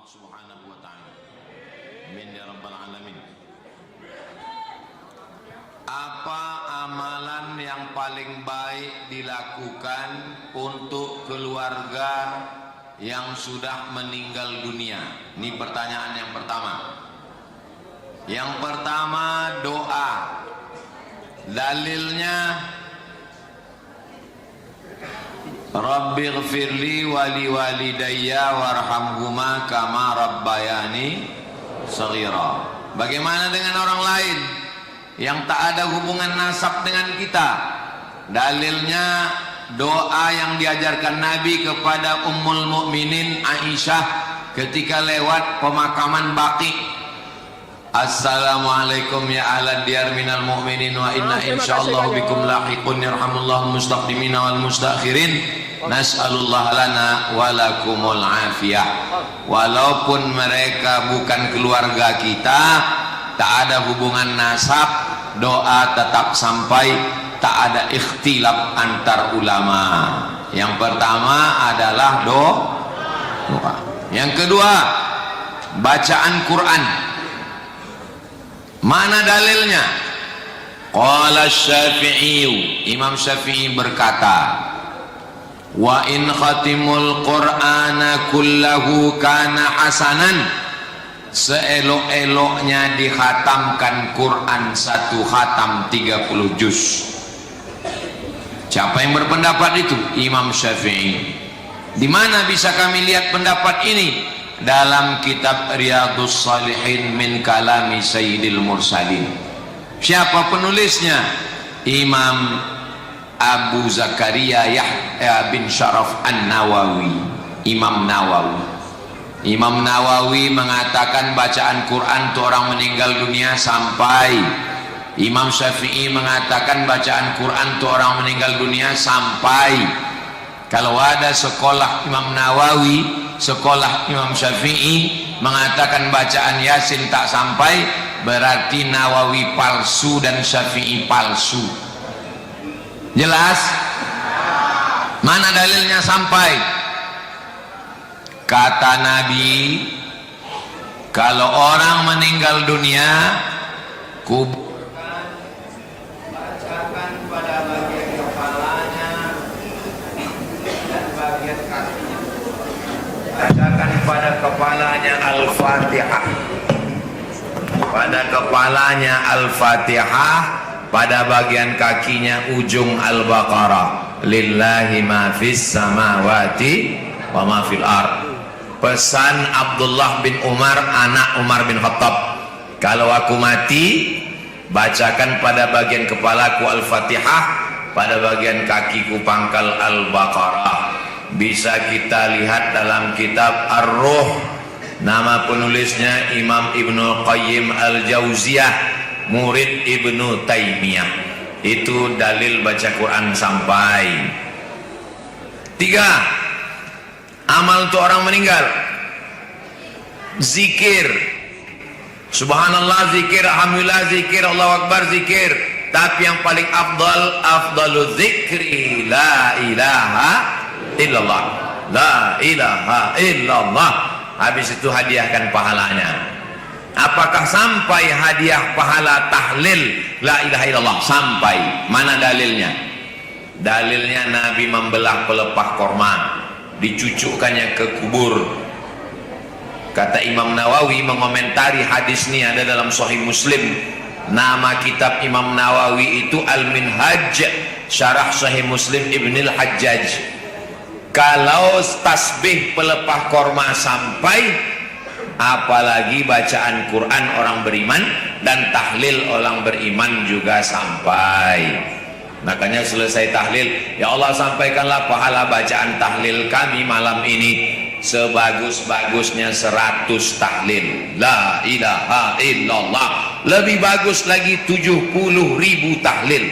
Subhanahu wa ta'ala. Amin ya rabbal alamin. Apa amalan yang paling baik dilakukan untuk keluarga yang sudah meninggal dunia? Ini pertanyaan yang pertama. Yang pertama, doa. Dalilnya Rabbighfirli wali walidayya warhamhuma kama rabbayani shaghira. Bagaimana dengan orang lain yang tak ada hubungan nasab dengan kita? Dalilnya doa yang diajarkan Nabi kepada Ummul Mukminin Aisyah ketika lewat pemakaman Baqi. Assalamualaikum ya ahla diyar minal mu'minin wa inna insyaallah bikum lahiqun yarhamullahu mustaqdimina wal mustakhirin nas'alullah lana walakumul afiyah. Walaupun mereka bukan keluarga kita, tak ada hubungan nasab, doa tetap sampai, tak ada ikhtilaf antar ulama. Yang pertama adalah doa. Yang kedua, bacaan Quran. Mana dalilnya? Qala Syafi'i, Imam Syafi'i berkata, wa in khatimul Qur'ana kullahu kana hasanan. Seelok-eloknya dikhatamkan Quran satu khatam 30 juz. Siapa yang berpendapat itu? Imam Syafi'i. Di mana bisa kami lihat pendapat ini? Dalam kitab Riyadhus Shalihin min kalami Sayyidil Mursalin. Siapa penulisnya? Imam Abu Zakaria Yahya bin Syaraf An-Nawawi. Imam Nawawi. Imam Nawawi mengatakan bacaan Quran untuk orang meninggal dunia sampai. Imam Syafi'i mengatakan bacaan Quran untuk orang meninggal dunia sampai. Kalau ada sekolah Imam Nawawi, sekolah Imam Syafi'i mengatakan bacaan Yasin tak sampai, berarti Nawawi palsu dan Syafi'i palsu. Jelas? Mana dalilnya sampai? Kata Nabi, kalau orang meninggal dunia, kuburkan, bacakan pada bagian kepalanya dan bagian kakinya. Bacakan pada kepalanya Al-Fatihah, pada kepalanya Al-Fatihah, pada bagian kakinya ujung Al-Baqarah. Lillahi ma fis samawati wa ma fil ard. Pesan Abdullah bin Umar, anak Umar bin Khattab, kalau aku mati, bacakan pada bagian kepalaku Al-Fatihah, pada bagian kakiku pangkal Al-Baqarah. Bisa kita lihat dalam kitab Ar-Ruh, nama penulisnya Imam Ibnu Qayyim Al-Jauziyah, murid Ibnu Taimiyah. Itu dalil baca Quran sampai. 3. Amal untuk orang meninggal. Zikir. Subhanallah zikir, alhamdulillah zikir, Allahu Akbar zikir. Tapi yang paling afdalu zikri la ilaha illallah. La ilaha illallah. Habis itu hadiahkan pahalanya. Apakah sampai hadiah pahala tahlil la ilaha illallah? Sampai. Mana dalilnya? Dalilnya Nabi membelah pelepah korma, dicucukkannya ke kubur. Kata Imam Nawawi mengomentari hadis ini, ada dalam Sahih Muslim. Nama kitab Imam Nawawi itu Al-Minhaj, Syarah Sahih Muslim Ibnul Hajjaj. Kalau tasbih pelepah korma sampai, apalagi bacaan Quran orang beriman dan tahlil orang beriman juga sampai. Makanya selesai tahlil, ya Allah sampaikanlah pahala bacaan tahlil kami malam ini sebagus-bagusnya 100 tahlil la ilaha illallah. Lebih bagus lagi 70.000 tahlil.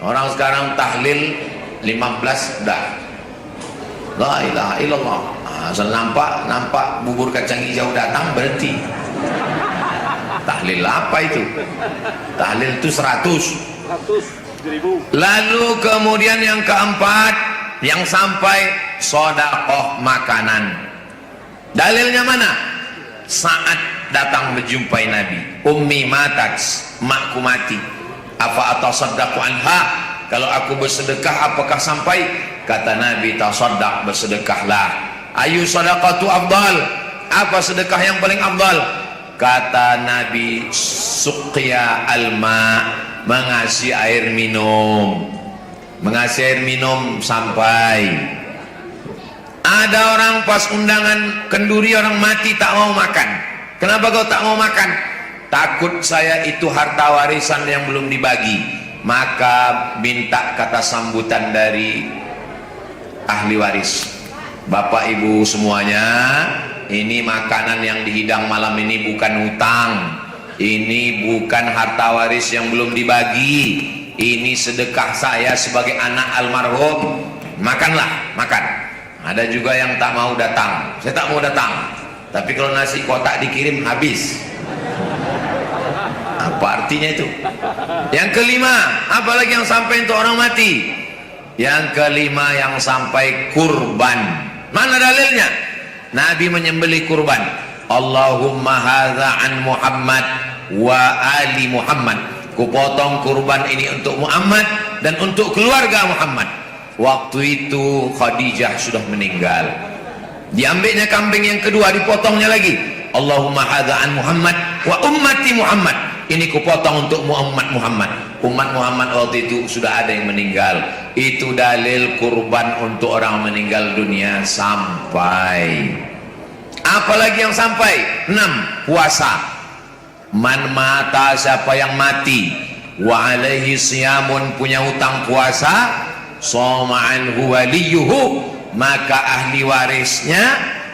Orang sekarang tahlil 15 dah la ilaha illallah. Asal nampak bubur kacang hijau datang berhenti. Tahlil apa itu? Tahlil itu 100. Lalu kemudian yang keempat, yang sampai sodakoh makanan. Dalilnya mana? Sa'ad datang menjumpai Nabi. Ummi matat, makku mati. Apa atasaddaqu anha? Kalau aku bersedekah apakah sampai? Kata Nabi, tasaddaq, bersedekahlah. Ayu sadaqatu afdal? Apa sedekah yang paling afdal? Kata Nabi, suqya alma, mengasih air minum. Mengasih air minum sampai. Ada orang pas undangan kenduri, orang mati tak mau makan. Kenapa kau tak mau makan? Takut saya itu harta warisan yang belum dibagi. Maka minta kata sambutan dari ahli waris. Bapak ibu semuanya, ini makanan yang dihidang malam ini bukan hutang, ini bukan harta waris yang belum dibagi, ini sedekah saya sebagai anak almarhum. Makanlah, makan. Ada juga yang tak mau datang. Saya tak mau datang, tapi kalau nasi kotak dikirim habis. Apa artinya itu? Yang kelima, apalagi yang sampai untuk orang mati? Yang kelima yang sampai kurban. Mana dalilnya? Nabi menyembelih kurban. Allahumma hadza an Muhammad wa ali Muhammad. Kupotong kurban ini untuk Muhammad dan untuk keluarga Muhammad. Waktu itu Khadijah sudah meninggal. Diambilnya kambing yang kedua, dipotongnya lagi. Allahumma hadza an Muhammad wa ummati Muhammad. Ini kupotong untuk umat Muhammad. Umat Muhammad waktu itu sudah ada yang meninggal. Itu dalil kurban untuk orang meninggal dunia sampai. Apalagi yang sampai? 6. Puasa. Man mata, siapa yang mati, wa alaihi siyamun, punya hutang puasa, soma anhu waliyuhu, maka ahli warisnya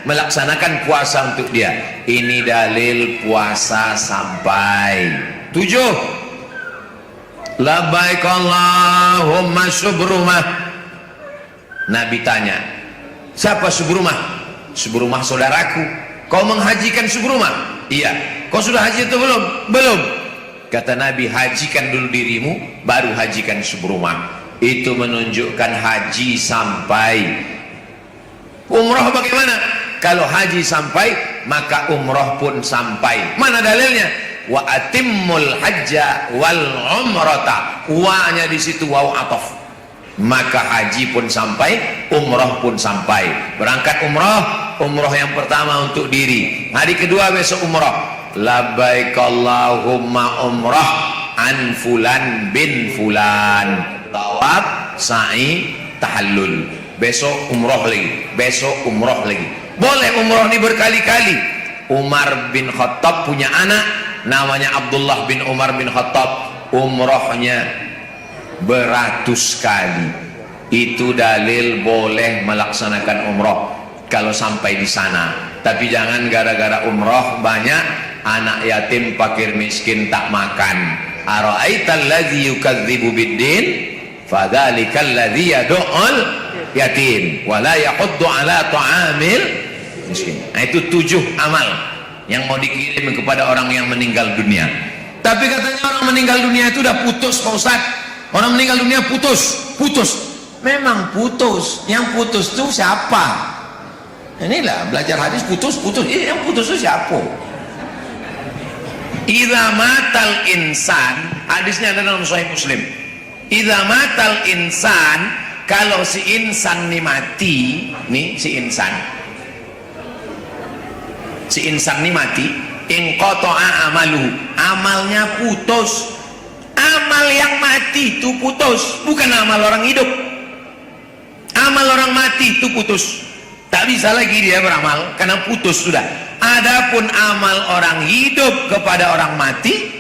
melaksanakan puasa untuk dia. Ini dalil puasa sampai. 7. Labbaik Allahumma subrumah. Nabi tanya, siapa subrumah? Subrumah saudaraku. Kau menghajikan subrumah? Iya. Kau sudah haji atau belum? Belum. Kata Nabi, hajikan dulu dirimu, baru hajikan subrumah. Itu menunjukkan haji sampai. Umrah bagaimana? Kalau haji sampai, maka umrah pun sampai. Mana dalilnya? Wa atimmul hajja wal umrata. Wa-nya di situ waw ataf. Maka haji pun sampai, umrah pun sampai. Berangkat umrah, umrah yang pertama untuk diri. Hari kedua besok umrah. Labbaik Allahumma umrah an fulan bin fulan. Tawaf, sa'i, tahallul. Besok umrah lagi, besok umrah lagi. Boleh umrah ini berkali-kali. Umar bin Khattab punya anak namanya Abdullah bin Umar bin Khattab, umrahnya beratus kali. Itu dalil boleh melaksanakan umrah kalau sampai di sana. Tapi jangan gara-gara umrah banyak anak yatim, fakir miskin tak makan. Ara'aital ladzi yukadzibu biddin fadzalikal ladzi yad'ul yatim wa la yahuddu ala ta'amil miskin. Nah, itu 7 amal yang mau dikirim kepada orang yang meninggal dunia. Tapi katanya orang meninggal dunia itu udah putus, Pak Ustaz. Orang meninggal dunia putus. Memang putus. Yang putus itu siapa? Inilah belajar hadis, putus. Yang putus itu siapa? Idza matal insan, hadisnya ada dalam Sahih Muslim. Idza matal insan, kalau si insan ini mati, nih si insan ini mati, inqata'a amaluhu, amalnya putus. Amal yang mati itu putus, bukan amal orang hidup. Amal orang mati itu putus, tak bisa lagi dia beramal karena putus sudah. Adapun amal orang hidup kepada orang mati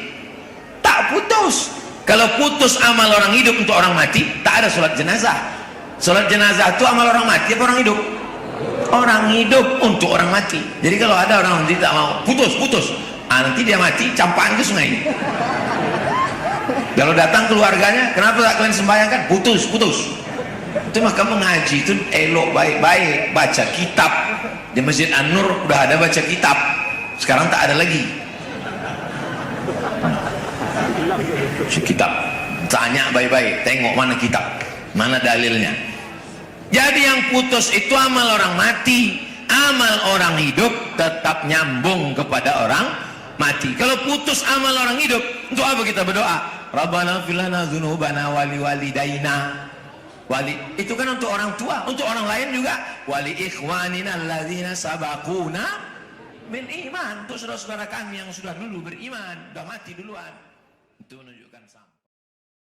tak putus. Kalau putus amal orang hidup untuk orang mati, tak ada sholat jenazah. Sholat jenazah itu amal orang mati apa orang hidup? Orang hidup untuk orang mati. Jadi kalau ada orang mati tak mau, putus. Nanti dia mati, campaan ke sungai. Kalau datang keluarganya, kenapa tak kalian sembahyangkan? Putus. Itu maka mengaji itu elok, baik-baik, baca kitab. Di Masjid An-Nur udah ada baca kitab, sekarang tak ada lagi. Kitab, tanya baik-baik, tengok mana kitab, mana dalilnya. Jadi yang putus itu amal orang mati. amal orang hidup tetap nyambung kepada orang mati. Kalau putus amal orang hidup, untuk apa kita berdoa? Rabbana fir lana dzunubana wali walidaina. Wali itu kan untuk orang tua, untuk orang lain juga. Wali ikhwanina alladzina sabaquna bil iman. Untuk saudara-saudara kami yang sudah dulu beriman, sudah mati duluan. Itu menunjukkan sama.